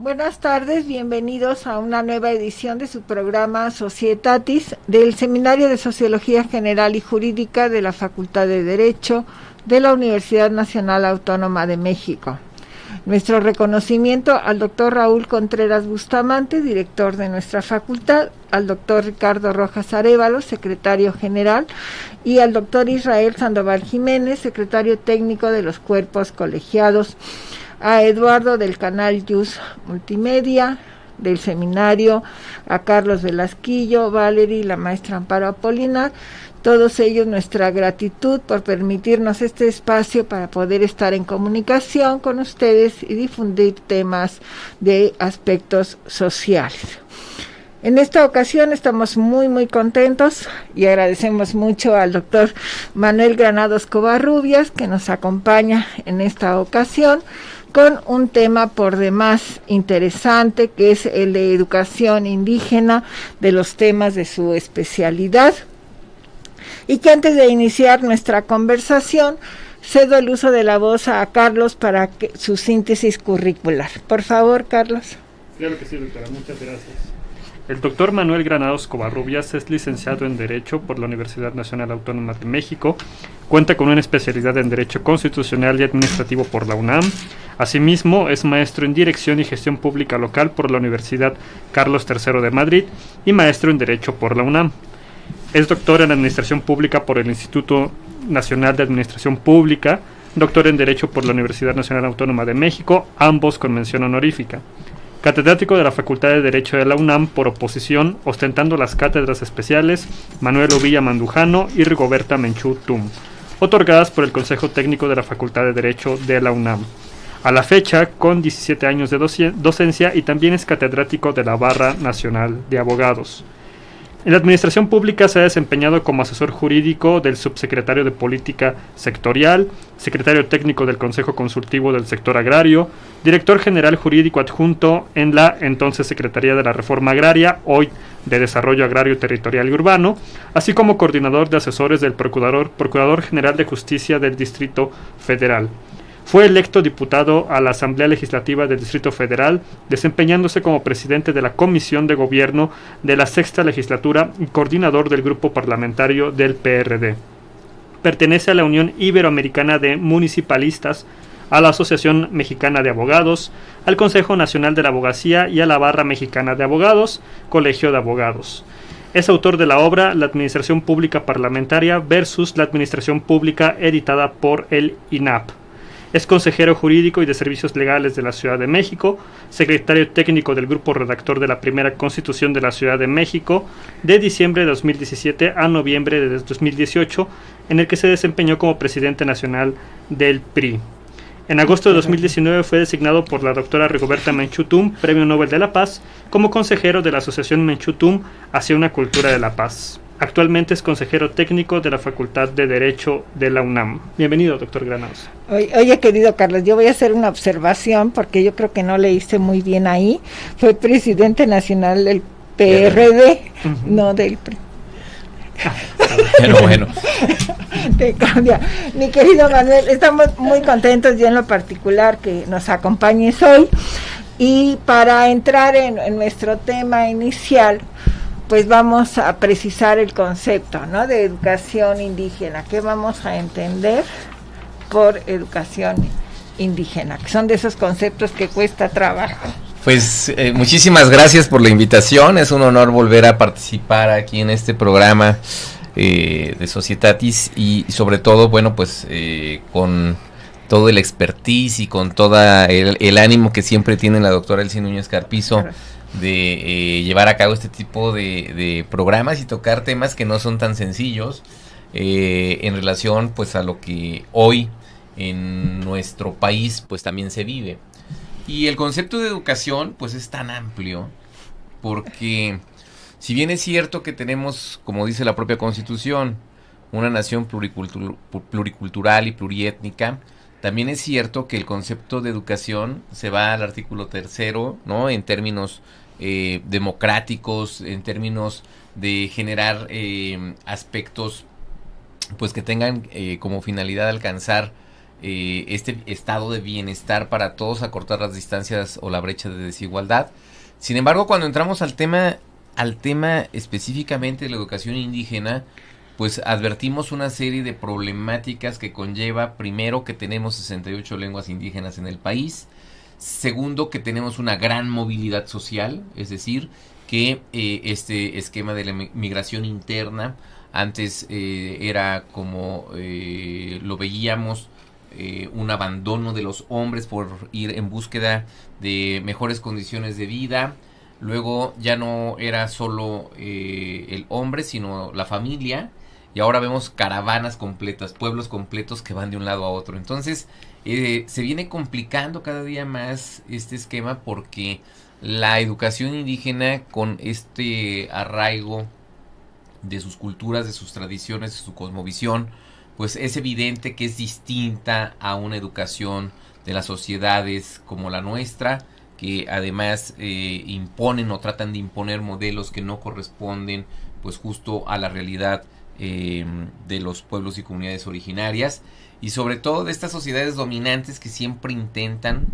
Buenas tardes, bienvenidos a una nueva edición de su programa Societatis del Seminario de Sociología General y Jurídica de la Facultad de Derecho de la Universidad Nacional Autónoma de México. Nuestro reconocimiento al doctor Raúl Contreras Bustamante, director de nuestra facultad, al doctor Ricardo Rojas Arévalo, secretario general, y al doctor Israel Sandoval Jiménez, secretario técnico de los cuerpos colegiados, a Eduardo del canal Yus Multimedia del seminario, a Carlos Velasquillo, Valerie, la maestra Amparo Apolinar, todos ellos nuestra gratitud por permitirnos este espacio para poder estar en comunicación con ustedes y difundir temas de aspectos sociales. En esta ocasión estamos muy contentos y agradecemos mucho al doctor Manuel Granados Covarrubias que nos acompaña en esta ocasión con un tema por demás interesante que es el de educación indígena, de los temas de su especialidad. Y que antes de iniciar nuestra conversación, cedo el uso de la voz a Carlos para su síntesis curricular. Por favor, Carlos. Claro que sí, doctora, muchas gracias. El doctor Manuel Granados Covarrubias es licenciado en Derecho por la Universidad Nacional Autónoma de México, cuenta con una especialidad en Derecho Constitucional y Administrativo por la UNAM. Asimismo, es maestro en Dirección y Gestión Pública Local por la Universidad Carlos III de Madrid y maestro en Derecho por la UNAM. Es doctor en Administración Pública por el Instituto Nacional de Administración Pública, doctor en Derecho por la Universidad Nacional Autónoma de México, ambos con mención honorífica. Catedrático de la Facultad de Derecho de la UNAM por oposición, ostentando las cátedras especiales Manuel Ovilla Mandujano y Rigoberta Menchú Tum, otorgadas por el Consejo Técnico de la Facultad de Derecho de la UNAM. A la fecha, con 17 años de docencia y también es catedrático de la Barra Nacional de Abogados. En la administración pública se ha desempeñado como asesor jurídico del subsecretario de Política Sectorial, secretario técnico del Consejo Consultivo del Sector Agrario, director general jurídico adjunto en la entonces Secretaría de la Reforma Agraria, hoy de Desarrollo Agrario, Territorial y Urbano, así como coordinador de asesores del Procurador General de Justicia del Distrito Federal. Fue electo diputado a la Asamblea Legislativa del Distrito Federal, desempeñándose como presidente de la Comisión de Gobierno de la Sexta Legislatura y coordinador del grupo parlamentario del PRD. Pertenece a la Unión Iberoamericana de Municipalistas, a la Asociación Mexicana de Abogados, al Consejo Nacional de la Abogacía y a la Barra Mexicana de Abogados, Colegio de Abogados. Es autor de la obra La Administración Pública Parlamentaria versus la Administración Pública, editada por el INAP. Es consejero jurídico y de servicios legales de la Ciudad de México, secretario técnico del grupo redactor de la primera Constitución de la Ciudad de México de diciembre de 2017 a noviembre de 2018, en el que se desempeñó como presidente nacional del PRI. En agosto de 2019 fue designado por la doctora Rigoberta Menchú Tum, Premio Nobel de la Paz, como consejero de la Asociación Menchú Tum hacia una cultura de la paz. Actualmente es consejero técnico de la Facultad de Derecho de la UNAM. Bienvenido, doctor Granados. Oye, querido Carlos, yo voy a hacer una observación porque yo creo que no leíste muy bien ahí. Fue presidente nacional del PRD, no del PRI. Bueno. Te cambia. Mi querido Manuel, estamos muy contentos, yo en lo particular, que nos acompañes hoy. Y para entrar en nuestro tema inicial, pues vamos a precisar el concepto, ¿no?, de educación indígena. ¿Qué vamos a entender por educación indígena? Que son de esos conceptos que cuesta trabajo. Pues muchísimas gracias por la invitación. Es un honor volver a participar aquí en este programa de Societatis y sobre todo, bueno, pues con todo el expertise y con todo el ánimo que siempre tiene la doctora Elsie Núñez Carpizo. Claro. De llevar a cabo este tipo de programas y tocar temas que no son tan sencillos en relación pues a lo que hoy en nuestro país pues también se vive. Y el concepto de educación pues es tan amplio porque si bien es cierto que tenemos, como dice la propia Constitución, una nación pluricultural y pluriétnica, también es cierto que el concepto de educación se va al artículo 3º, ¿no?, en términos democráticos, en términos de generar aspectos pues que tengan como finalidad alcanzar este estado de bienestar para todos, acortar las distancias o la brecha de desigualdad. Sin embargo, cuando entramos al tema específicamente de la educación indígena, pues advertimos una serie de problemáticas que conlleva, primero, que tenemos 68 lenguas indígenas en el país; segundo, que tenemos una gran movilidad social, es decir, que este esquema de la migración interna antes era como lo veíamos, un abandono de los hombres por ir en búsqueda de mejores condiciones de vida. Luego ya no era solo el hombre, sino la familia, y ahora vemos caravanas completas, pueblos completos que van de un lado a otro. Entonces se viene complicando cada día más este esquema, porque la educación indígena, con este arraigo de sus culturas, de sus tradiciones, de su cosmovisión, pues es evidente que es distinta a una educación de las sociedades como la nuestra, que además imponen o tratan de imponer modelos que no corresponden pues justo a la realidad de los pueblos y comunidades originarias, y sobre todo de estas sociedades dominantes que siempre intentan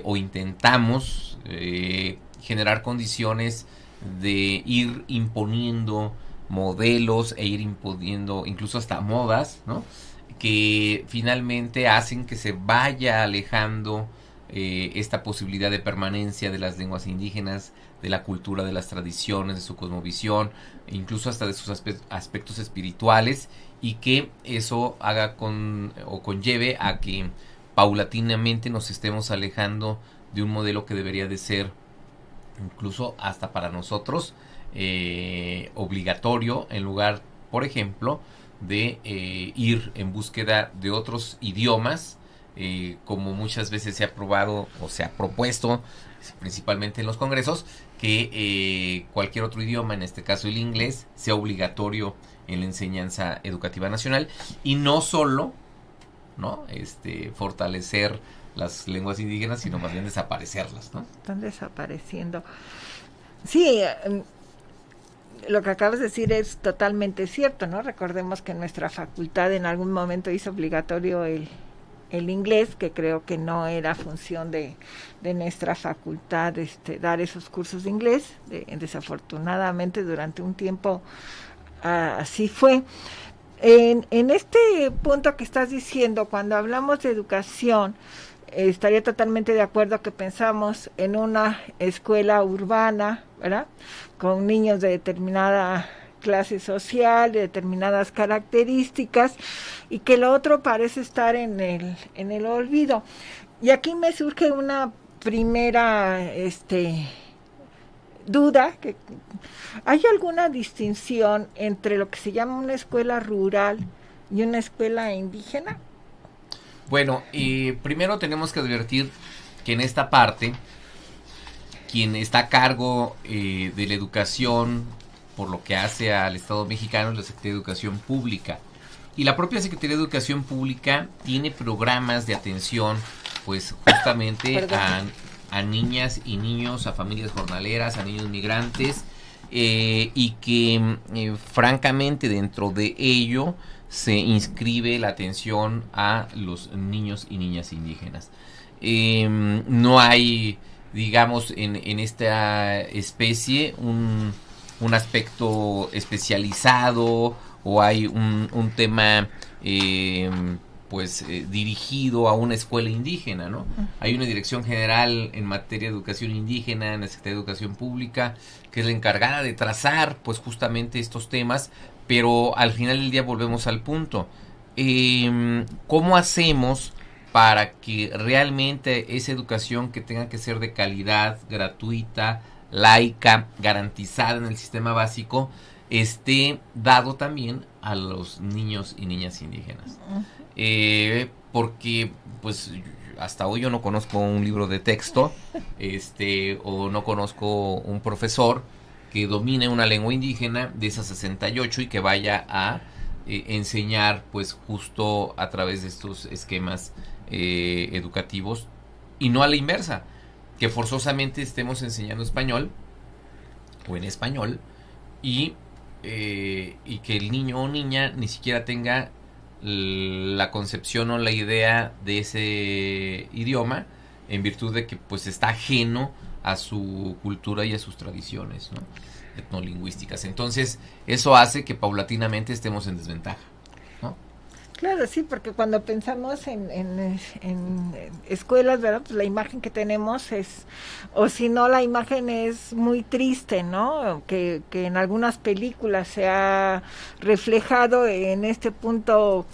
o intentamos generar condiciones de ir imponiendo modelos e ir imponiendo incluso hasta modas, ¿no?, que finalmente hacen que se vaya alejando esta posibilidad de permanencia de las lenguas indígenas, de la cultura, de las tradiciones, de su cosmovisión, incluso hasta de sus aspectos espirituales, y que eso haga o conlleve a que paulatinamente nos estemos alejando de un modelo que debería de ser incluso hasta para nosotros obligatorio, en lugar, por ejemplo, de ir en búsqueda de otros idiomas, como muchas veces se ha probado o se ha propuesto, principalmente en los congresos, que cualquier otro idioma, en este caso el inglés, sea obligatorio en la enseñanza educativa nacional, y no solo, ¿no?, fortalecer las lenguas indígenas, sino más bien desaparecerlas, ¿no? Están desapareciendo. Sí, lo que acabas de decir es totalmente cierto, ¿no? Recordemos que nuestra facultad en algún momento hizo obligatorio el inglés, que creo que no era función de nuestra facultad dar esos cursos de inglés. Desafortunadamente durante un tiempo así fue. En este punto que estás diciendo, cuando hablamos de educación, estaría totalmente de acuerdo que pensamos en una escuela urbana, ¿verdad?, con niños de determinada clase social, de determinadas características, y que lo otro parece estar en el olvido. Y aquí me surge una primera duda, que ¿hay alguna distinción entre lo que se llama una escuela rural y una escuela indígena? Bueno, primero tenemos que advertir que en esta parte, quien está a cargo de la educación, por lo que hace al Estado mexicano, es la Secretaría de Educación Pública. Y la propia Secretaría de Educación Pública tiene programas de atención, pues justamente a niñas y niños, a familias jornaleras, a niños migrantes, y que francamente dentro de ello se inscribe la atención a los niños y niñas indígenas. No hay, digamos, en esta especie un aspecto especializado, o hay un tema dirigido a una escuela indígena, ¿no? Hay una dirección general en materia de educación indígena en la Secretaría de Educación Pública, que es la encargada de trazar pues justamente estos temas, pero al final del día volvemos al punto. ¿Cómo hacemos para que realmente esa educación, que tenga que ser de calidad, gratuita, laica, garantizada en el sistema básico, esté dado también a los niños y niñas indígenas? Porque pues hasta hoy yo no conozco un libro de texto o no conozco un profesor que domine una lengua indígena de esas 68 y que vaya a enseñar pues justo a través de estos esquemas educativos, y no a la inversa, que forzosamente estemos enseñando español o en español y que el niño o niña ni siquiera tenga la concepción o la idea de ese idioma, en virtud de que pues está ajeno a su cultura y a sus tradiciones, ¿no?, etnolingüísticas. Entonces, eso hace que paulatinamente estemos en desventaja, ¿no? Claro, sí, porque cuando pensamos en escuelas, ¿verdad? Pues la imagen que tenemos es, o si no, la imagen es muy triste, ¿no? Que en algunas películas se ha reflejado en este punto,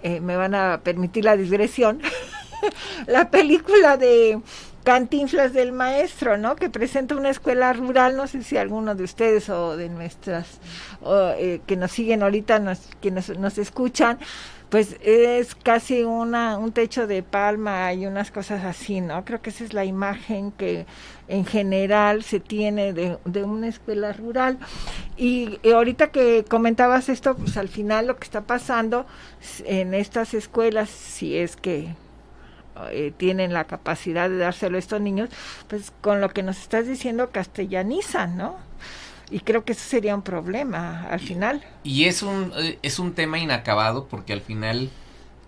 me van a permitir la digresión, la película de Cantinflas del Maestro, ¿no?, que presenta una escuela rural. No sé si alguno de ustedes o de nuestras que nos siguen ahorita, quienes nos escuchan, pues es casi un techo de palma y unas cosas así, ¿no? Creo que esa es la imagen que en general se tiene de una escuela rural. Y ahorita que comentabas esto, pues al final lo que está pasando en estas escuelas, si es que tienen la capacidad de dárselo a estos niños, pues con lo que nos estás diciendo castellanizan, ¿no? Y creo que eso sería un problema al final. Y es un tema inacabado, porque al final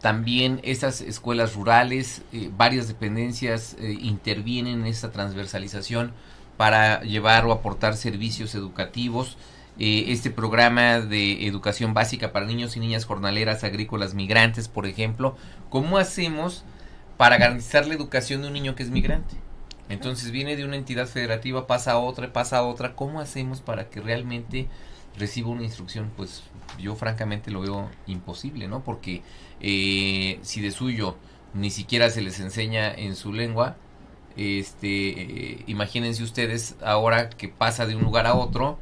también esas escuelas rurales, varias dependencias intervienen en esta transversalización para llevar o aportar servicios educativos. Este programa de educación básica para niños y niñas jornaleras agrícolas migrantes, por ejemplo, ¿cómo hacemos para garantizar la educación de un niño que es migrante? Entonces viene de una entidad federativa, pasa a otra, ¿cómo hacemos para que realmente reciba una instrucción? Pues yo francamente lo veo imposible, ¿no? Porque si de suyo ni siquiera se les enseña en su lengua, imagínense ustedes ahora que pasa de un lugar a otro,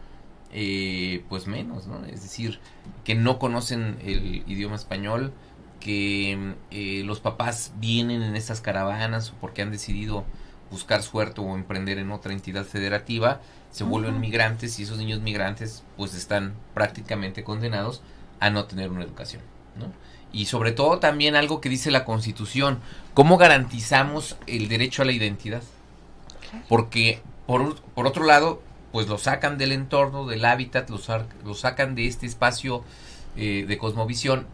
pues menos, ¿no? Es decir, que no conocen el idioma español, que los papás vienen en estas caravanas o porque han decidido buscar suerte o emprender en otra entidad federativa, se vuelven migrantes, y esos niños migrantes pues están prácticamente condenados a no tener una educación, ¿no? Y sobre todo también algo que dice la Constitución, ¿cómo garantizamos el derecho a la identidad? Porque por otro lado, pues lo sacan del entorno, del hábitat, lo sacan de este espacio de cosmovisión,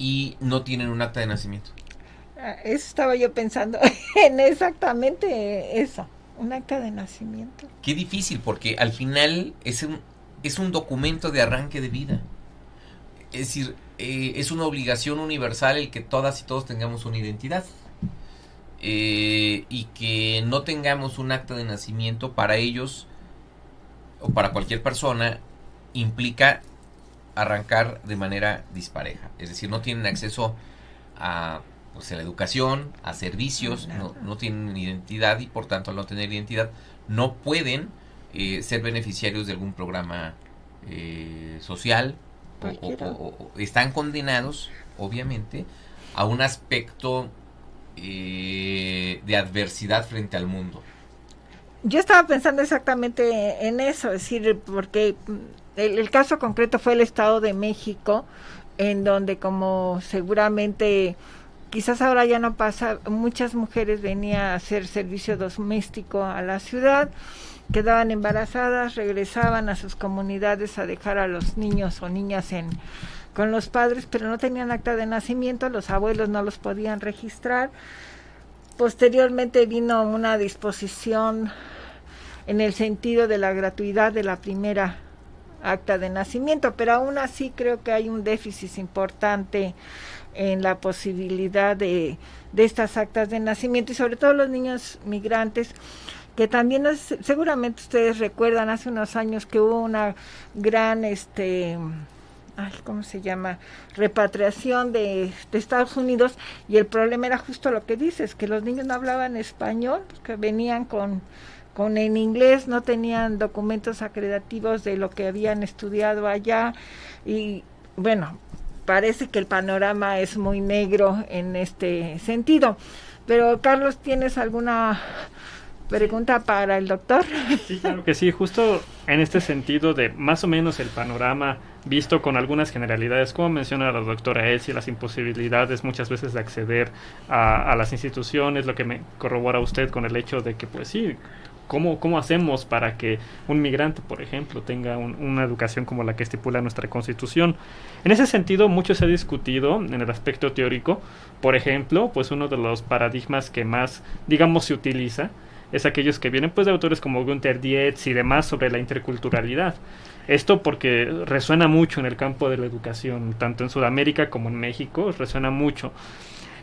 y no tienen un acta de nacimiento. Eso estaba yo pensando, en exactamente eso, un acta de nacimiento. Qué difícil, porque al final es un documento de arranque de vida. Es decir, es una obligación universal el que todas y todos tengamos una identidad. Y que no tengamos un acta de nacimiento para ellos o para cualquier persona implica arrancar de manera dispareja. Es decir, no tienen acceso a la educación, a servicios, no tienen identidad, y por tanto al no tener identidad no pueden ser beneficiarios de algún programa social, o están condenados obviamente a un aspecto de adversidad frente al mundo. Yo estaba pensando exactamente en eso, es decir, porque el caso concreto fue el Estado de México, en donde, como seguramente quizás ahora ya no pasa, muchas mujeres venían a hacer servicio doméstico a la ciudad, quedaban embarazadas, regresaban a sus comunidades a dejar a los niños o niñas con los padres, pero no tenían acta de nacimiento, los abuelos no los podían registrar. Posteriormente vino una disposición en el sentido de la gratuidad de la primera acta de nacimiento, pero aún así creo que hay un déficit importante en la posibilidad de estas actas de nacimiento, y sobre todo los niños migrantes, que también seguramente ustedes recuerdan hace unos años que hubo una gran ¿cómo se llama? Repatriación de Estados Unidos, y el problema era justo lo que dices, que los niños no hablaban español, que venían con en inglés, no tenían documentos acreditativos de lo que habían estudiado allá, y bueno, parece que el panorama es muy negro en este sentido. Pero Carlos, ¿tienes alguna pregunta para el doctor? Sí, claro que sí, justo en este sentido de más o menos el panorama visto con algunas generalidades, como menciona la doctora Elsie, las imposibilidades muchas veces de acceder a las instituciones, lo que me corrobora usted con el hecho de que pues sí, ¿Cómo hacemos para que un migrante, por ejemplo, tenga una educación como la que estipula nuestra Constitución? En ese sentido, mucho se ha discutido en el aspecto teórico. Por ejemplo, pues uno de los paradigmas que más, digamos, se utiliza es aquellos que vienen pues de autores como Günther Dietz y demás sobre la interculturalidad. Esto porque resuena mucho en el campo de la educación, tanto en Sudamérica como en México, resuena mucho.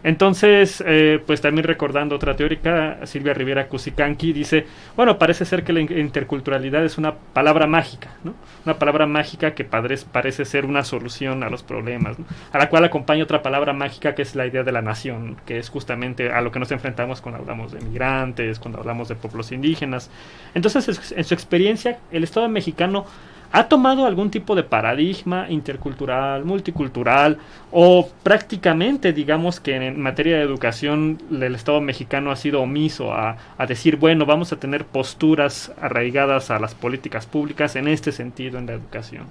Entonces, pues también recordando otra teórica, Silvia Rivera Cusicanqui, dice, bueno, parece ser que la interculturalidad es una palabra mágica, ¿no? Una palabra mágica que parece ser una solución a los problemas, ¿no? A la cual acompaña otra palabra mágica que es la idea de la nación, que es justamente a lo que nos enfrentamos cuando hablamos de migrantes, cuando hablamos de pueblos indígenas. Entonces, en su experiencia, el Estado mexicano ¿ha tomado algún tipo de paradigma intercultural, multicultural, o prácticamente digamos que en materia de educación el Estado mexicano ha sido omiso a decir, bueno, vamos a tener posturas arraigadas a las políticas públicas en este sentido en la educación?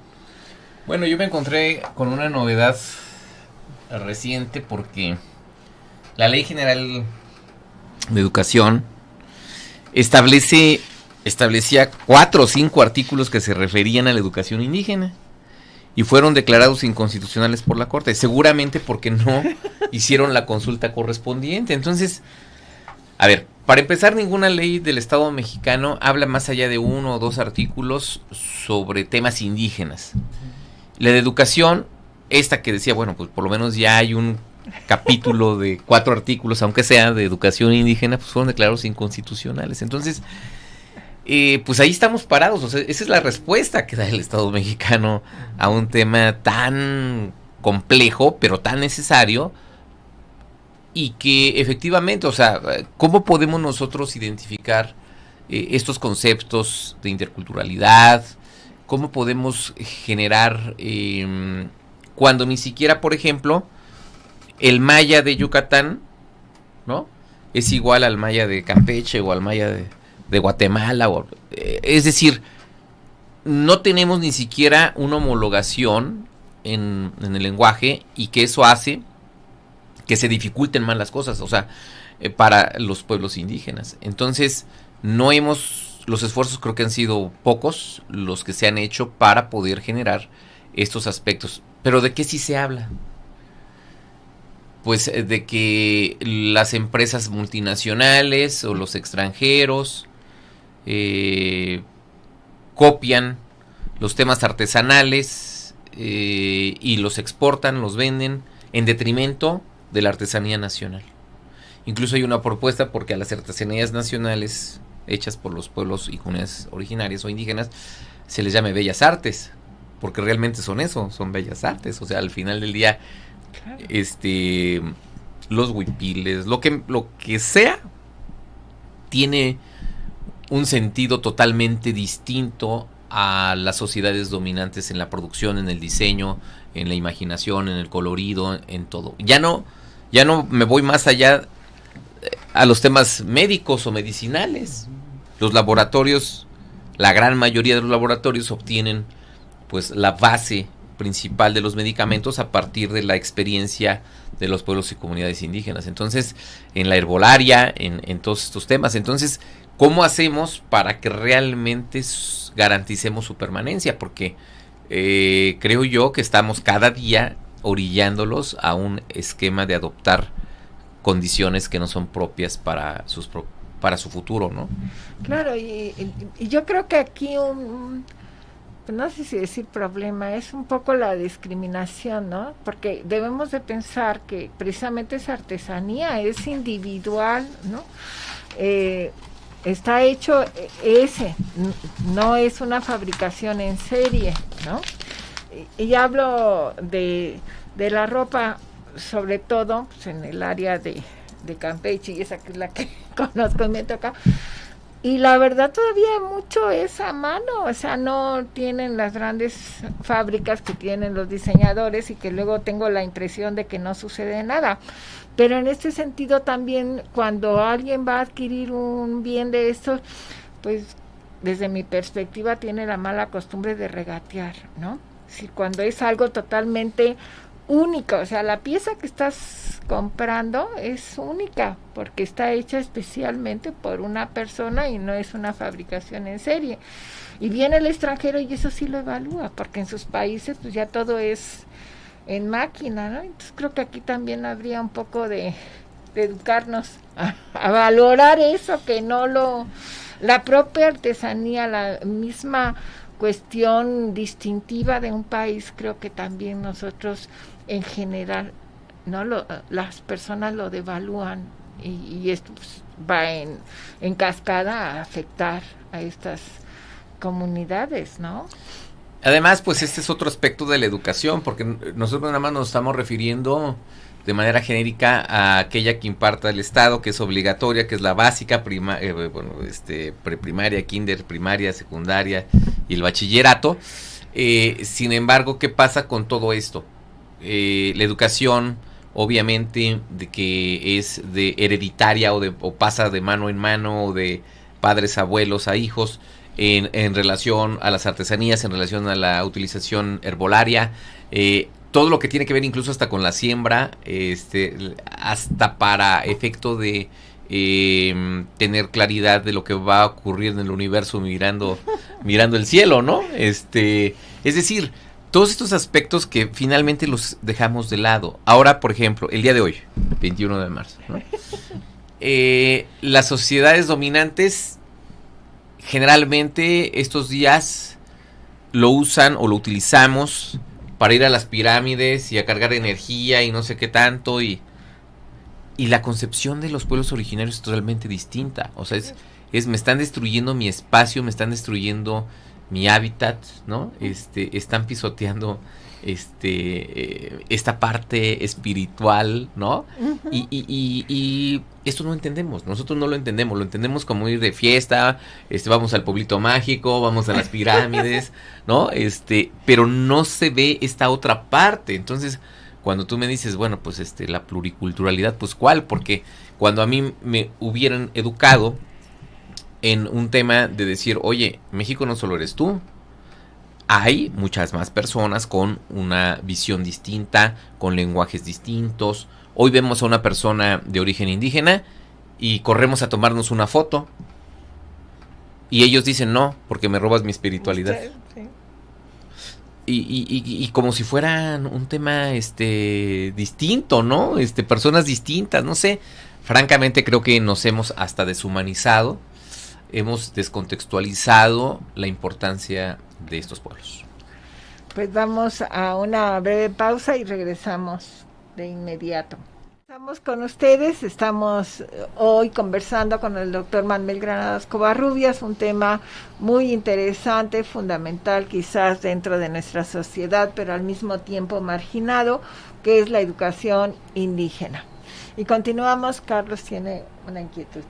Bueno, yo me encontré con una novedad reciente porque la Ley General de Educación establecía 4 o 5 artículos que se referían a la educación indígena y fueron declarados inconstitucionales por la Corte, seguramente porque no hicieron la consulta correspondiente. Entonces, a ver, para empezar, ninguna ley del Estado mexicano habla más allá de 1 o 2 artículos sobre temas indígenas. La de educación, esta que decía, bueno, pues por lo menos ya hay un capítulo de 4 artículos, aunque sea de educación indígena, pues fueron declarados inconstitucionales. Entonces, pues ahí estamos parados. O sea, esa es la respuesta que da el Estado mexicano a un tema tan complejo, pero tan necesario, y que efectivamente, o sea, ¿cómo podemos nosotros identificar estos conceptos de interculturalidad? ¿Cómo podemos generar, cuando ni siquiera, por ejemplo, el maya de Yucatán, ¿no?, es igual al maya de Campeche o al maya de Guatemala, es decir, no tenemos ni siquiera una homologación en el lenguaje, y que eso hace que se dificulten más las cosas, o sea, para los pueblos indígenas. Entonces, los esfuerzos creo que han sido pocos los que se han hecho para poder generar estos aspectos. Pero ¿de qué sí se habla? Pues de que las empresas multinacionales o los extranjeros copian los temas artesanales y los exportan, los venden en detrimento de la artesanía nacional. Incluso hay una propuesta porque a las artesanías nacionales hechas por los pueblos y comunidades originarias o indígenas se les llame bellas artes, porque realmente son eso, son bellas artes. O sea, al final del día, claro, los huipiles, lo que sea, tiene un sentido totalmente distinto a las sociedades dominantes en la producción, en el diseño, en la imaginación, en el colorido, en todo. Ya no me voy más allá a los temas médicos o medicinales. Los laboratorios, la gran mayoría de los laboratorios obtienen pues la base principal de los medicamentos a partir de la experiencia de los pueblos y comunidades indígenas. Entonces, en la herbolaria, en todos estos temas. Entonces, ¿cómo hacemos para que realmente garanticemos su permanencia? Porque creo yo que estamos cada día orillándolos a un esquema de adoptar condiciones que no son propias para su futuro, ¿no? Claro, y yo creo que aquí no sé si decir problema, es un poco la discriminación, ¿no? Porque debemos de pensar que precisamente esa artesanía es individual, ¿no? Está hecho no es una fabricación en serie, ¿no? Y hablo de la ropa, sobre todo pues, en el área de Campeche, y esa que es la que conozco y me toca. Y la verdad todavía mucho es a mano, o sea, no tienen las grandes fábricas que tienen los diseñadores, y que luego tengo la impresión de que no sucede nada. Pero en este sentido también, cuando alguien va a adquirir un bien de estos, pues desde mi perspectiva tiene la mala costumbre de regatear, ¿no? Si cuando es algo totalmente única, o sea, la pieza que estás comprando es única porque está hecha especialmente por una persona y no es una fabricación en serie. Y viene el extranjero y eso sí lo evalúa, porque en sus países pues ya todo es en máquina, ¿no? Entonces creo que aquí también habría un poco de educarnos a valorar eso, que no la propia artesanía, la misma cuestión distintiva de un país, creo que también nosotros en general, no las personas lo devalúan y esto pues, va en cascada a afectar a estas comunidades, ¿no? Además, pues este es otro aspecto de la educación, porque nosotros nada más nos estamos refiriendo de manera genérica a aquella que imparta el Estado, que es obligatoria, que es la básica, preprimaria, kinder, primaria, secundaria y el bachillerato. Sin embargo, ¿qué pasa con todo esto? La educación, obviamente, de que es de hereditaria o pasa de mano en mano, o de padres, abuelos a hijos, en relación a las artesanías, en relación a la utilización herbolaria, todo lo que tiene que ver incluso hasta con la siembra, hasta para efecto de tener claridad de lo que va a ocurrir en el universo mirando el cielo, ¿no? Es decir, todos estos aspectos que finalmente los dejamos de lado. Ahora, por ejemplo, el día de hoy, 21 de marzo, ¿no? Las sociedades dominantes generalmente estos días lo usan o lo utilizamos para ir a las pirámides y a cargar energía y no sé qué tanto, y la concepción de los pueblos originarios es totalmente distinta. O sea, me están destruyendo mi espacio, me están destruyendo mi hábitat, ¿no? Están pisoteando esta parte espiritual, ¿no? Uh-huh. Y esto no entendemos, nosotros no lo entendemos como ir de fiesta, vamos al pueblito mágico, vamos a las pirámides, ¿no? Pero no se ve esta otra parte. Entonces, cuando tú me dices, bueno, pues la pluriculturalidad, pues ¿cuál? Porque cuando a mí me hubieran educado en un tema de decir, oye, México no solo eres tú, hay muchas más personas con una visión distinta, con lenguajes distintos. Hoy vemos a una persona de origen indígena y corremos a tomarnos una foto. Y ellos dicen, no, porque me robas mi espiritualidad. Sí. Y como si fueran un tema distinto, ¿no? Personas distintas, no sé. Francamente creo que nos hemos hasta deshumanizado. Hemos descontextualizado la importancia de estos pueblos. Pues vamos a una breve pausa y regresamos de inmediato. Estamos con ustedes, estamos hoy conversando con el doctor Manuel Granados Covarrubias, un tema muy interesante, fundamental quizás dentro de nuestra sociedad, pero al mismo tiempo marginado, que es la educación indígena. Y continuamos, Carlos tiene una inquietud.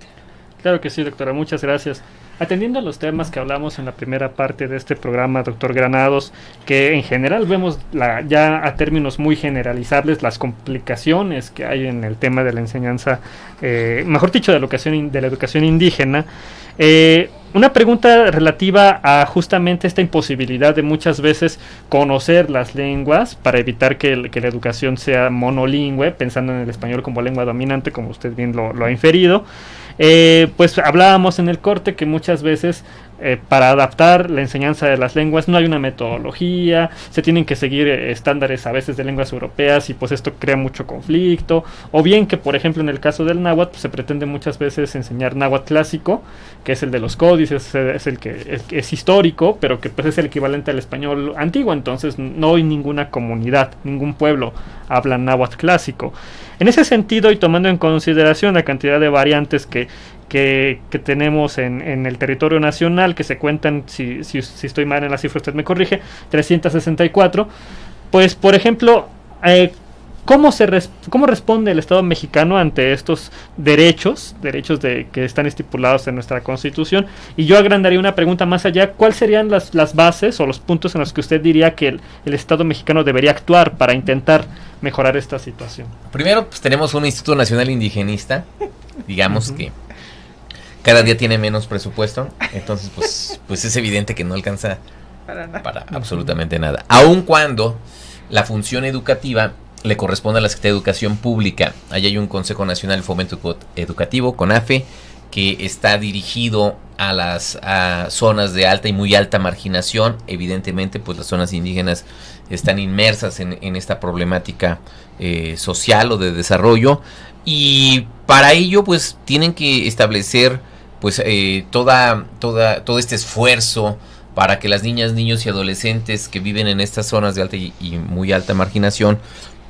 Claro que sí, doctora, muchas gracias. Atendiendo a los temas que hablamos en la primera parte de este programa, doctor Granados, que en general vemos ya a términos muy generalizables las complicaciones que hay en el tema de la enseñanza, mejor dicho, de la educación indígena. Una pregunta relativa a justamente esta imposibilidad de muchas veces conocer las lenguas para evitar que la educación sea monolingüe, pensando en el español como lengua dominante, como usted bien lo ha inferido. Pues hablábamos en el corte que muchas veces para adaptar la enseñanza de las lenguas no hay una metodología, se tienen que seguir estándares a veces de lenguas europeas y pues esto crea mucho conflicto, o bien que por ejemplo en el caso del náhuatl pues, se pretende muchas veces enseñar náhuatl clásico, que es el de los códices, es el que es histórico, pero que pues es el equivalente al español antiguo, entonces no hay ninguna comunidad, ningún pueblo habla náhuatl clásico. En ese sentido, y tomando en consideración la cantidad de variantes que tenemos en el territorio nacional, que se cuentan, si estoy mal en la cifra, usted me corrige, 364, pues, por ejemplo, ¿cómo responde el Estado mexicano ante estos derechos que están estipulados en nuestra Constitución? Y yo agrandaría una pregunta más allá, ¿cuáles serían las bases o los puntos en los que usted diría que el Estado mexicano debería actuar para intentar mejorar esta situación? Primero, pues tenemos un Instituto Nacional Indigenista, digamos que cada día tiene menos presupuesto, entonces pues es evidente que no alcanza para absolutamente nada. Aun cuando la función educativa le corresponde a la Secretaría de Educación Pública. Allí hay un Consejo Nacional de Fomento Educativo, CONAFE, que está dirigido a las zonas de alta y muy alta marginación. Evidentemente, pues las zonas indígenas están inmersas en esta problemática social o de desarrollo, y para ello pues tienen que establecer pues todo este esfuerzo para que las niñas, niños y adolescentes que viven en estas zonas de alta y muy alta marginación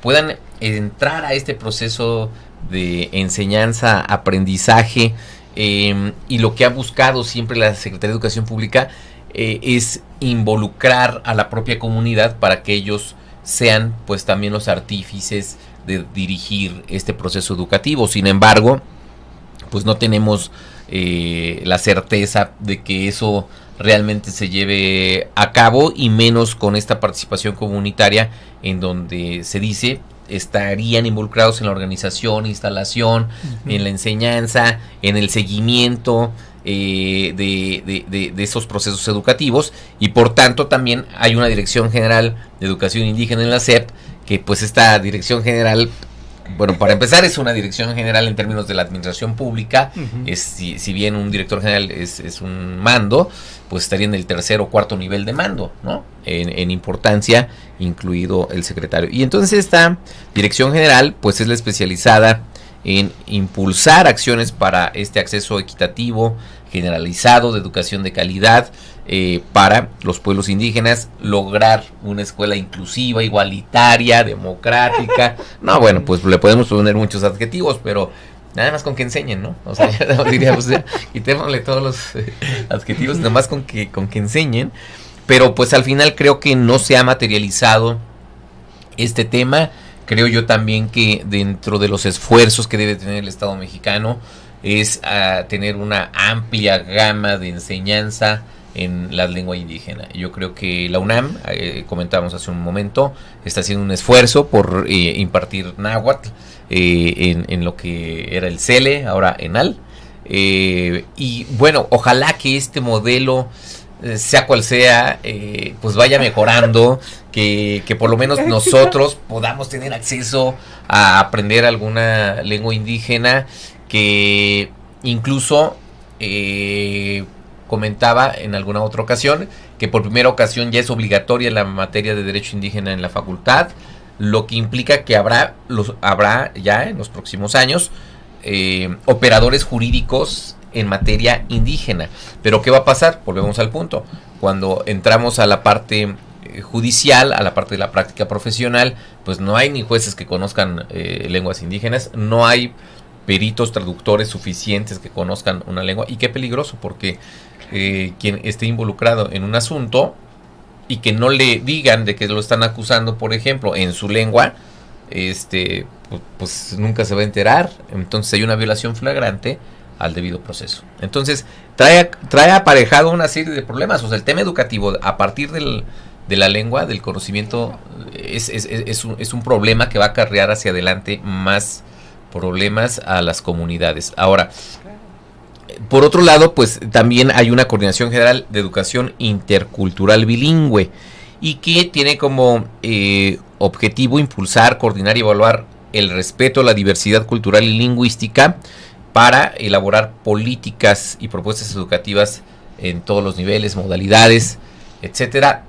puedan entrar a este proceso de enseñanza, aprendizaje, y lo que ha buscado siempre la Secretaría de Educación Pública es involucrar a la propia comunidad para que ellos sean pues también los artífices de dirigir este proceso educativo. Sin embargo, pues no tenemos la certeza de que eso realmente se lleve a cabo, y menos con esta participación comunitaria en donde se dice estarían involucrados en la organización, instalación, en la enseñanza, en el seguimiento de esos procesos educativos, y por tanto también hay una Dirección General de Educación Indígena en la SEP, que pues esta Dirección General, bueno, para empezar es una dirección general en términos de la administración pública. Si bien un director general es un mando, pues estaría en el tercer o cuarto nivel de mando, ¿no? En importancia, incluido el secretario. Y entonces esta dirección general pues es la especializada en impulsar acciones para este acceso equitativo, generalizado, de educación de calidad para los pueblos indígenas, lograr una escuela inclusiva, igualitaria, democrática. No, bueno, pues le podemos poner muchos adjetivos, pero nada más con que enseñen, ¿no? O sea, ya diríamos, quitémosle todos los adjetivos, nada más con que enseñen. Pero pues al final creo que no se ha materializado este tema. Creo yo también que dentro de los esfuerzos que debe tener el Estado mexicano es tener una amplia gama de enseñanza en la lengua indígena. Yo creo que la UNAM, comentábamos hace un momento, está haciendo un esfuerzo por impartir náhuatl en lo que era el CELE, ahora ENAL. Y bueno, ojalá que este modelo, sea cual sea, pues vaya mejorando, que por lo menos nosotros podamos tener acceso a aprender alguna lengua indígena, que incluso comentaba en alguna otra ocasión que por primera ocasión ya es obligatoria la materia de derecho indígena en la facultad, lo que implica que habrá ya en los próximos años operadores jurídicos en materia indígena. Pero ¿qué va a pasar? Volvemos al punto. Cuando entramos a la parte judicial, a la parte de la práctica profesional, pues no hay ni jueces que conozcan lenguas indígenas, no hay peritos traductores suficientes que conozcan una lengua, y qué peligroso, porque quien esté involucrado en un asunto y que no le digan de que lo están acusando, por ejemplo, en su lengua, pues nunca se va a enterar. Entonces hay una violación flagrante al debido proceso. Entonces trae aparejado una serie de problemas. O sea, el tema educativo a partir de la lengua, del conocimiento, es un problema que va a acarrear hacia adelante más problemas a las comunidades. Ahora, por otro lado, pues también hay una Coordinación General de Educación Intercultural Bilingüe, y que tiene como objetivo impulsar, coordinar y evaluar el respeto a la diversidad cultural y lingüística para elaborar políticas y propuestas educativas en todos los niveles, modalidades, etcétera.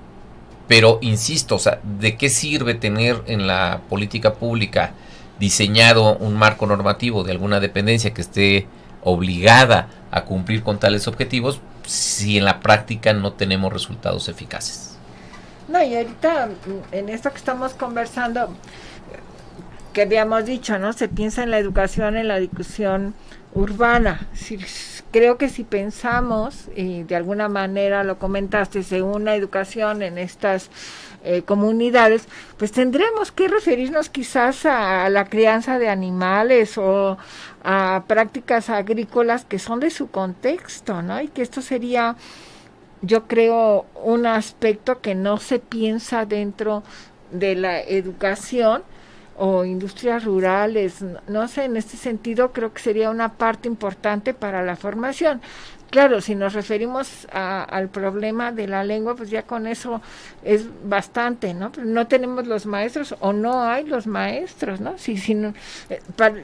Pero insisto, o sea, ¿de qué sirve tener en la política pública diseñado un marco normativo de alguna dependencia que esté obligada a cumplir con tales objetivos si en la práctica no tenemos resultados eficaces? No, y ahorita en esto que estamos conversando, que habíamos dicho, ¿no? Se piensa en la educación, en la discusión urbana. Creo que si pensamos, y de alguna manera lo comentaste, en una educación en estas comunidades, pues tendremos que referirnos quizás a la crianza de animales o a prácticas agrícolas que son de su contexto, ¿no? Y que esto sería, yo creo, un aspecto que no se piensa dentro de la educación o industrias rurales, no sé, en este sentido creo que sería una parte importante para la formación. Claro, si nos referimos al problema de la lengua, pues ya con eso es bastante, ¿no? Pero no tenemos los maestros o no hay los maestros, ¿no? Si no,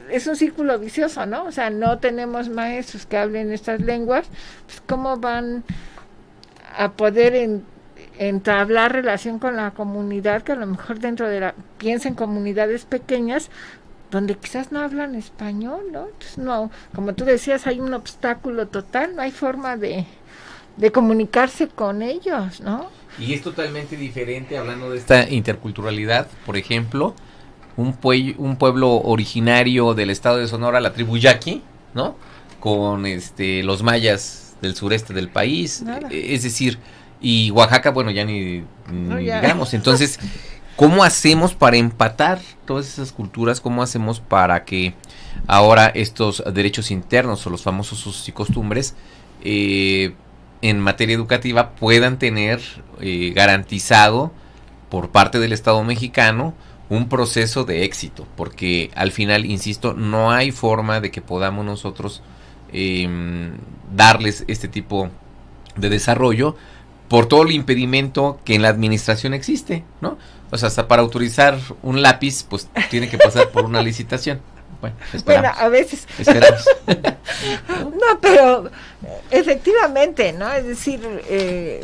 es un círculo vicioso, ¿no? O sea, no tenemos maestros que hablen estas lenguas, pues ¿cómo van a poder entablar relación con la comunidad, que a lo mejor piensa en comunidades pequeñas, donde quizás no hablan español, ¿no? Entonces, no, como tú decías, hay un obstáculo total, no hay forma de comunicarse con ellos, ¿no? Y es totalmente diferente, hablando de esta interculturalidad, por ejemplo, un pueblo originario del estado de Sonora, la tribu Yaqui, ¿no? Con los mayas del sureste del país, es decir, y Oaxaca, bueno, ya ni digamos, entonces... ¿Cómo hacemos para empatar todas esas culturas? ¿Cómo hacemos para que ahora estos derechos internos o los famosos usos y costumbres en materia educativa puedan tener garantizado por parte del Estado mexicano un proceso de éxito? Porque al final, insisto, no hay forma de que podamos nosotros darles este tipo de desarrollo por todo el impedimento que en la administración existe, ¿no? O sea, hasta para autorizar un lápiz, pues tiene que pasar por una licitación. Bueno, esperamos. Bueno, a veces. Esperamos. No, pero efectivamente, ¿no? Es decir,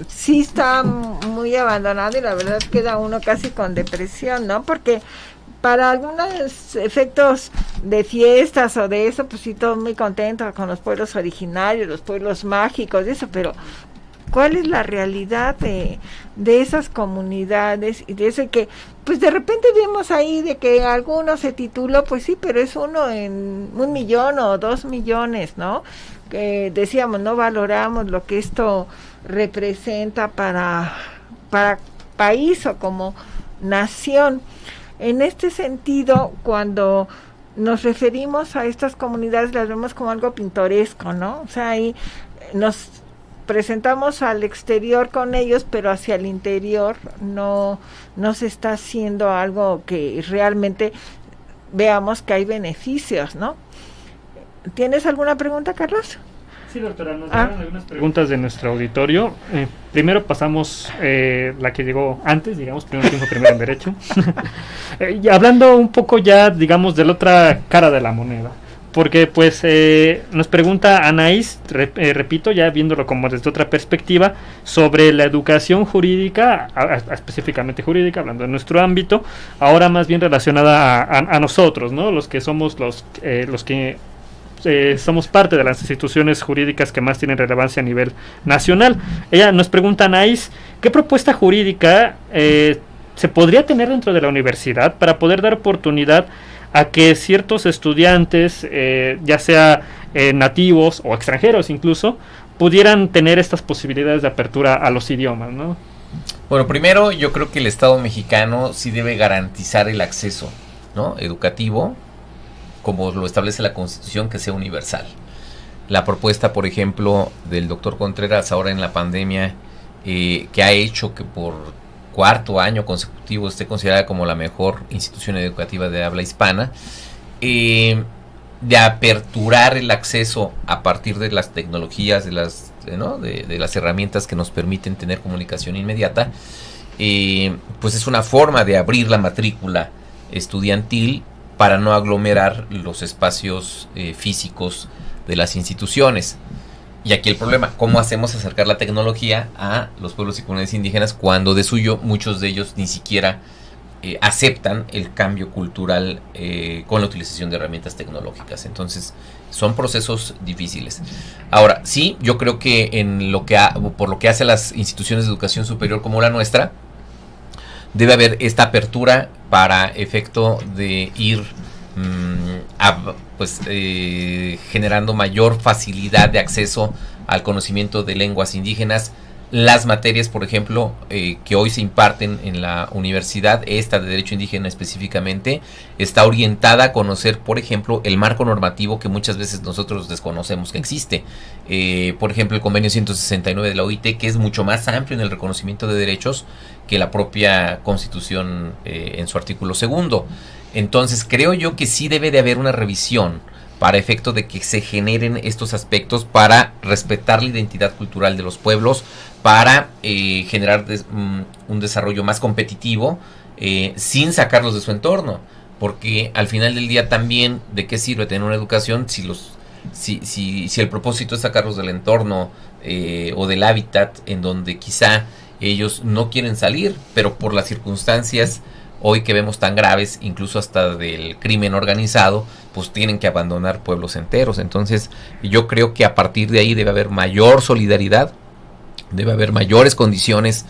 sí está muy abandonado y la verdad queda uno casi con depresión, ¿no? Porque para algunos efectos de fiestas o de eso, pues sí, todo muy contento con los pueblos originarios, los pueblos mágicos y eso, pero ¿cuál es la realidad de esas comunidades? Y de eso que, pues de repente vemos ahí de que alguno se tituló, pues sí, pero es uno en 1 millón o 2 millones, ¿no? Que decíamos, no valoramos lo que esto representa para país o como nación. En este sentido, cuando nos referimos a estas comunidades, las vemos como algo pintoresco, ¿no? O sea, ahí nos presentamos al exterior con ellos, pero hacia el interior no se está haciendo algo que realmente veamos que hay beneficios, ¿no? ¿Tienes alguna pregunta, Carlos? Sí, doctora, nos llegaron algunas preguntas de nuestro auditorio. Primero pasamos la que llegó antes, digamos, primero en Derecho. Y hablando un poco ya, digamos, de la otra cara de la moneda. Porque pues nos pregunta Anaís, repito, ya viéndolo como desde otra perspectiva, sobre la educación jurídica, específicamente jurídica, hablando de nuestro ámbito, ahora más bien relacionada a nosotros, ¿no? Los que somos los que somos parte de las instituciones jurídicas que más tienen relevancia a nivel nacional. Ella nos pregunta, Anaís, ¿qué propuesta jurídica se podría tener dentro de la universidad para poder dar oportunidad a que ciertos estudiantes, ya sea nativos o extranjeros incluso, pudieran tener estas posibilidades de apertura a los idiomas, ¿no? Bueno, primero yo creo que el Estado mexicano sí debe garantizar el acceso, ¿no?, educativo, como lo establece la Constitución, que sea universal. La propuesta, por ejemplo, del doctor Contreras ahora en la pandemia, que ha hecho que por 4º año consecutivo esté considerada como la mejor institución educativa de habla hispana, de aperturar el acceso a partir de las tecnologías, de las herramientas que nos permiten tener comunicación inmediata, pues es una forma de abrir la matrícula estudiantil para no aglomerar los espacios físicos de las instituciones. Y aquí el problema, ¿cómo hacemos acercar la tecnología a los pueblos y comunidades indígenas cuando de suyo muchos de ellos ni siquiera aceptan el cambio cultural con la utilización de herramientas tecnológicas? Entonces son procesos difíciles. Ahora, sí, yo creo que por lo que hace a las instituciones de educación superior como la nuestra, debe haber esta apertura para efecto de ir generando mayor facilidad de acceso al conocimiento de lenguas indígenas. Las materias, por ejemplo, que hoy se imparten en la universidad, esta de Derecho Indígena específicamente, está orientada a conocer, por ejemplo, el marco normativo que muchas veces nosotros desconocemos que existe. Por ejemplo, el convenio 169 de la OIT, que es mucho más amplio en el reconocimiento de derechos que la propia Constitución en su artículo 2. Entonces, creo yo que sí debe de haber una revisión para efecto de que se generen estos aspectos para respetar la identidad cultural de los pueblos, para generar un desarrollo más competitivo, sin sacarlos de su entorno, porque al final del día también, ¿de qué sirve tener una educación si el propósito es sacarlos del entorno o del hábitat en donde quizá ellos no quieren salir, pero por las circunstancias hoy que vemos tan graves, incluso hasta del crimen organizado, pues tienen que abandonar pueblos enteros? Entonces yo creo que a partir de ahí debe haber mayor solidaridad, debe haber mayores condiciones,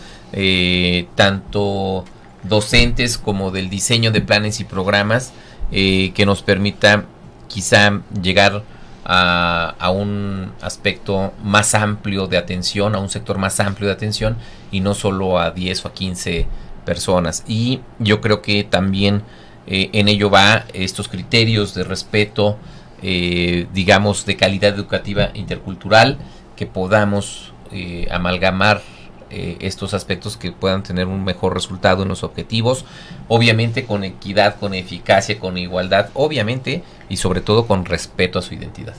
tanto docentes como del diseño de planes y programas, que nos permita quizá llegar a un aspecto más amplio de atención, a un sector más amplio de atención, y no solo a 10 o a 15 personas. Y yo creo que también en ello va estos criterios de respeto, digamos, de calidad educativa intercultural, que podamos amalgamar estos aspectos que puedan tener un mejor resultado en los objetivos, obviamente con equidad, con eficacia, con igualdad, obviamente, y sobre todo con respeto a su identidad.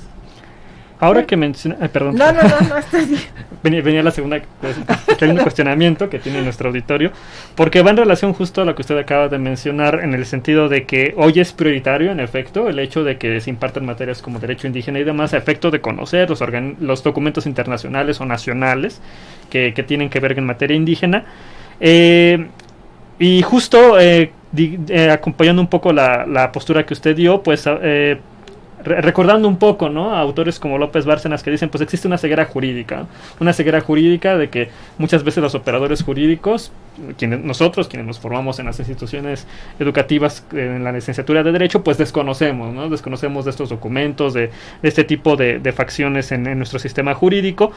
Ahora que menciona... perdón. No, está bien. Venía la segunda, que hay un cuestionamiento que tiene nuestro auditorio, porque va en relación justo a lo que usted acaba de mencionar, en el sentido de que hoy es prioritario, en efecto, el hecho de que se impartan materias como derecho indígena y demás, a efecto de conocer los documentos internacionales o nacionales que tienen que ver en materia indígena. Y justo acompañando un poco la postura que usted dio, pues... recordando un poco, ¿no?, a autores como López Bárcenas, que dicen, pues existe una ceguera jurídica de que muchas veces los operadores jurídicos, quienes nos formamos en las instituciones educativas en la licenciatura de Derecho, pues desconocemos de estos documentos, de este tipo de facciones en nuestro sistema jurídico,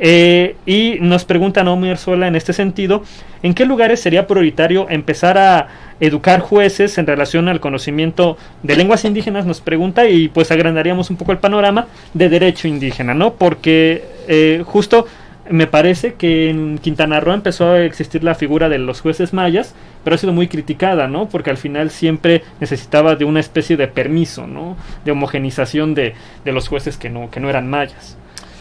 y nos pregunta Naomi Arzuela en este sentido, ¿en qué lugares sería prioritario empezar a educar jueces en relación al conocimiento de lenguas indígenas? Nos pregunta, y pues agrandaríamos un poco el panorama de derecho indígena, ¿no? Porque justo me parece que en Quintana Roo empezó a existir la figura de los jueces mayas, pero ha sido muy criticada, ¿no? Porque al final siempre necesitaba de una especie de permiso, ¿no?, de homogenización de los jueces que no eran mayas.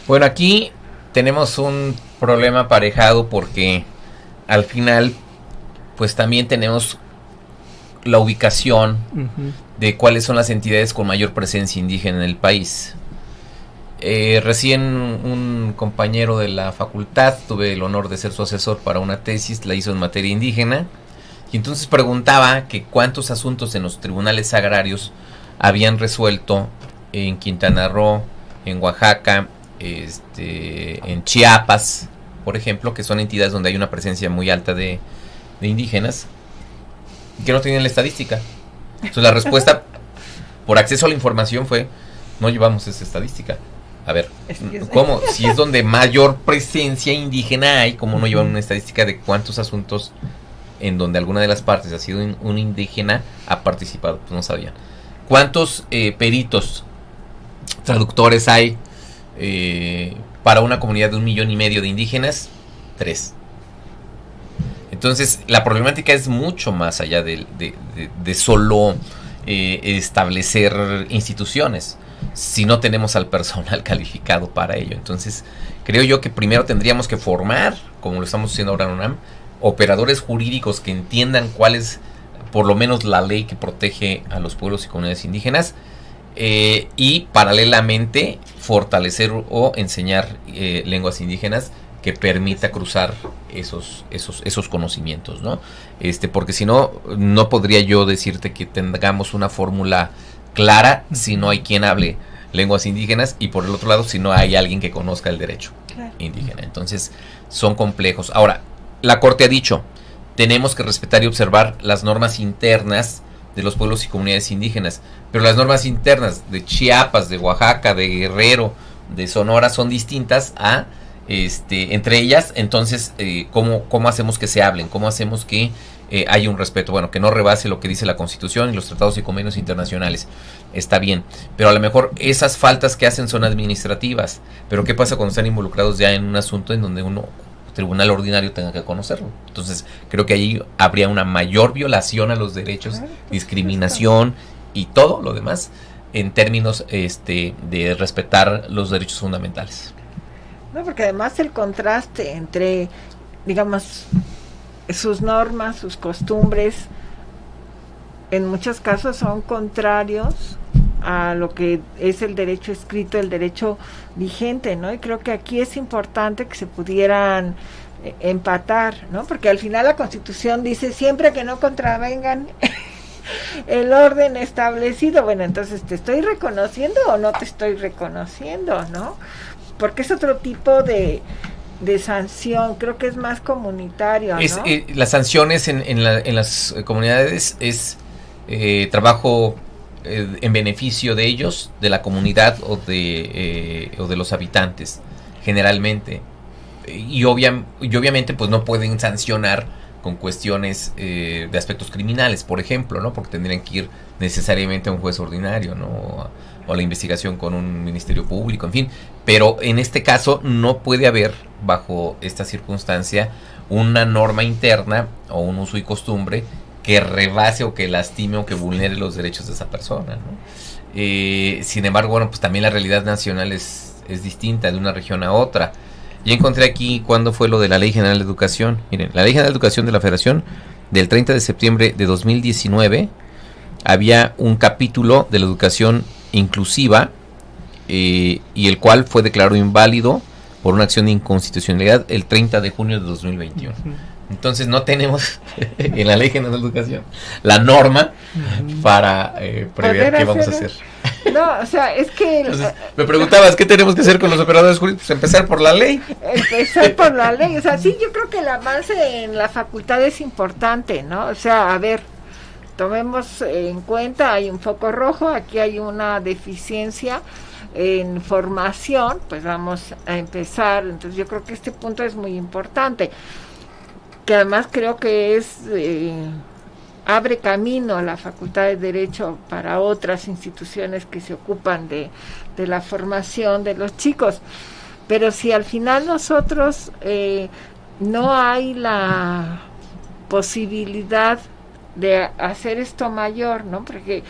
Bueno, aquí tenemos un problema aparejado, porque al final pues también tenemos la ubicación de cuáles son las entidades con mayor presencia indígena en el país. Recién un compañero de la facultad, tuve el honor de ser su asesor para una tesis, la hizo en materia indígena, y entonces preguntaba que cuántos asuntos en los tribunales agrarios habían resuelto en Quintana Roo, en Oaxaca, en Chiapas, por ejemplo, que son entidades donde hay una presencia muy alta de indígenas, que no tenían la estadística. Entonces la respuesta por acceso a la información fue: no llevamos esa estadística. A ver, ¿cómo? Si es donde mayor presencia indígena hay, ¿cómo no llevan una estadística de cuántos asuntos en donde alguna de las partes ha sido un indígena ha participado? Pues no sabían. ¿Cuántos peritos, traductores hay para una comunidad de 1,5 millones de indígenas? 3. Entonces la problemática es mucho más allá de solo establecer instituciones, si no tenemos al personal calificado para ello. Entonces creo yo que primero tendríamos que formar, como lo estamos haciendo ahora en UNAM, operadores jurídicos que entiendan cuál es por lo menos la ley que protege a los pueblos y comunidades indígenas, y paralelamente fortalecer o enseñar lenguas indígenas que permita cruzar esos conocimientos, ¿no? Porque si no, no podría yo decirte que tengamos una fórmula clara si no hay quien hable lenguas indígenas, y por el otro lado si no hay alguien que conozca el derecho indígena. Entonces son complejos. Ahora, la Corte ha dicho, tenemos que respetar y observar las normas internas de los pueblos y comunidades indígenas, pero las normas internas de Chiapas, de Oaxaca, de Guerrero, de Sonora son distintas a entre ellas. Entonces ¿cómo hacemos que se hablen? ¿Cómo hacemos que haya un respeto? Bueno, que no rebase lo que dice la Constitución y los tratados y convenios internacionales. Está bien, pero a lo mejor esas faltas que hacen son administrativas. Pero ¿qué pasa cuando están involucrados ya en un asunto en donde tribunal ordinario tenga que conocerlo? Entonces creo que ahí habría una mayor violación a los derechos, discriminación y todo lo demás, en términos de respetar los derechos fundamentales. No, porque además el contraste entre, digamos, sus normas, sus costumbres, en muchos casos son contrarios a lo que es el derecho escrito, el derecho vigente, ¿no? Y creo que aquí es importante que se pudieran empatar, ¿no? Porque al final la Constitución dice siempre que no contravengan el orden establecido. Bueno, entonces, ¿te estoy reconociendo o no te estoy reconociendo, no? Porque es otro tipo de sanción, creo que es más comunitario, ¿no? Las sanciones en las comunidades es trabajo en beneficio de ellos, de la comunidad o de los habitantes, generalmente. Y obviamente pues no pueden sancionar con cuestiones de aspectos criminales, por ejemplo, ¿no? Porque tendrían que ir necesariamente a un juez ordinario, ¿no? O a la investigación con un ministerio público, en fin. Pero en este caso no puede haber, bajo esta circunstancia, una norma interna o un uso y costumbre que rebase o que lastime o que vulnere los derechos de esa persona, ¿no? Sin embargo, bueno, pues también la realidad nacional es distinta de una región a otra. Yo encontré aquí cuándo fue lo de la Ley General de Educación. Miren, la Ley General de Educación de la Federación del 30 de septiembre de 2019 había un capítulo de la educación inclusiva y el cual fue declarado inválido por una acción de inconstitucionalidad el 30 de junio de 2021. Entonces no tenemos en la Ley General de Educación la norma para prever qué vamos a hacer. No, o sea, es que... Entonces, me preguntabas, ¿qué tenemos que hacer con los operadores jurídicos? Pues empezar por la ley. Empezar por la ley, o sea, sí, yo creo que el avance en la facultad es importante, ¿no? O sea, a ver, tomemos en cuenta, hay un foco rojo, aquí hay una deficiencia en formación, pues vamos a empezar, entonces yo creo que este punto es muy importante, que además creo que es... abre camino a la Facultad de Derecho para otras instituciones que se ocupan de la formación de los chicos. Pero si al final nosotros no hay la posibilidad de hacer esto mayor, ¿no? Porque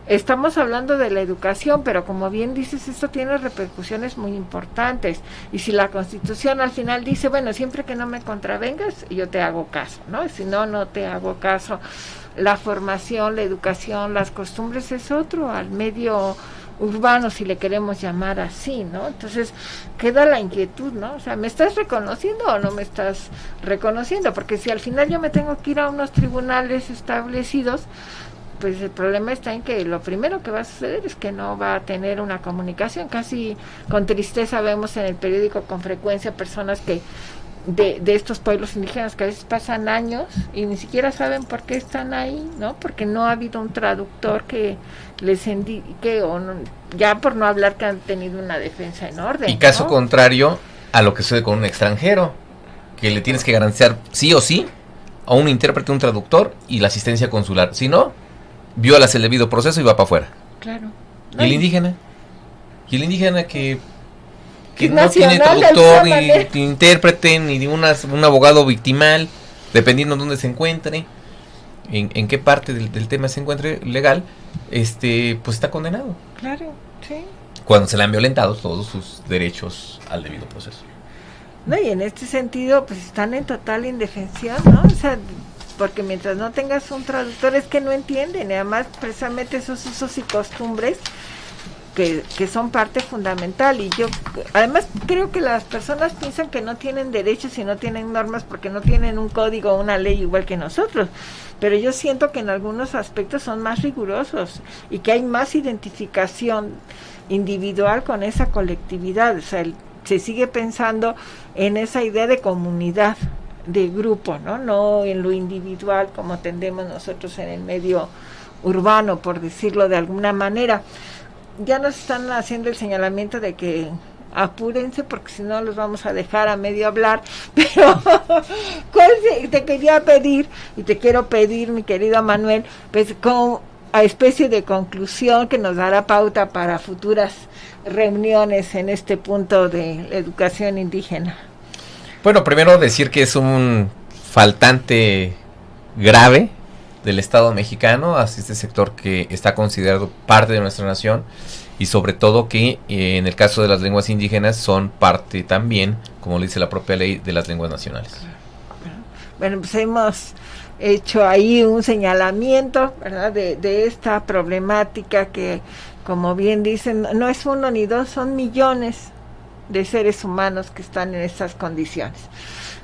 estamos hablando de la educación, pero como bien dices, esto tiene repercusiones muy importantes. Y si la Constitución al final dice, bueno, siempre que no me contravengas, yo te hago caso, ¿no? Si no, no te hago caso. La formación, la educación, las costumbres es otro, al medio urbano, si le queremos llamar así, ¿no? Entonces, queda la inquietud, ¿no? O sea, ¿me estás reconociendo o no me estás reconociendo? Porque si al final yo me tengo que ir a unos tribunales establecidos, pues el problema está en que lo primero que va a suceder es que no va a tener una comunicación. Casi con tristeza vemos en el periódico con frecuencia personas que de estos pueblos indígenas que a veces pasan años y ni siquiera saben por qué están ahí, ¿no? Porque no ha habido un traductor que les indique, o no, ya por no hablar que han tenido una defensa en orden. Y caso ¿no? contrario a lo que sucede con un extranjero, que le tienes que garantizar sí o sí a un intérprete, un traductor y la asistencia consular. Si no, violas el debido proceso y va para afuera. Claro. ¿Y el indígena? ¿Y el indígena que no nacional, tiene traductor, ni intérprete, ni un abogado victimal, dependiendo de dónde se encuentre, en qué parte del tema se encuentre legal, pues está condenado? Claro, sí. Cuando se le han violentado todos sus derechos al debido proceso. No, y en este sentido, pues están en total indefensión, ¿no? O sea, porque mientras no tengas un traductor es que no entienden, y además precisamente esos usos y costumbres que son parte fundamental. Y yo además creo que las personas piensan que no tienen derechos y no tienen normas porque no tienen un código o una ley igual que nosotros, pero yo siento que en algunos aspectos son más rigurosos y que hay más identificación individual con esa colectividad. O sea, se sigue pensando en esa idea de comunidad, de grupo, no en lo individual como tendemos nosotros en el medio urbano, por decirlo de alguna manera. Ya nos están haciendo el señalamiento de que apúrense porque si no los vamos a dejar a medio hablar, pero te quería pedir y te quiero pedir, mi querido Manuel, pues con a especie de conclusión que nos dará pauta para futuras reuniones en este punto de la educación indígena. Bueno, primero decir que es un faltante grave del Estado mexicano, hacia este sector que está considerado parte de nuestra nación, y sobre todo que en el caso de las lenguas indígenas son parte también, como lo dice la propia ley, de las lenguas nacionales. Bueno, pues hemos hecho ahí un señalamiento, ¿verdad?, de esta problemática que, como bien dicen, no es uno ni dos, son millones de seres humanos que están en estas condiciones.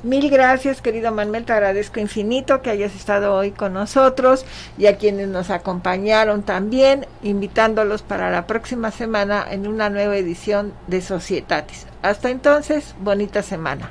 Mil gracias, querido Manuel, te agradezco infinito que hayas estado hoy con nosotros, y a quienes nos acompañaron también, invitándolos para la próxima semana en una nueva edición de Societatis. Hasta entonces, bonita semana.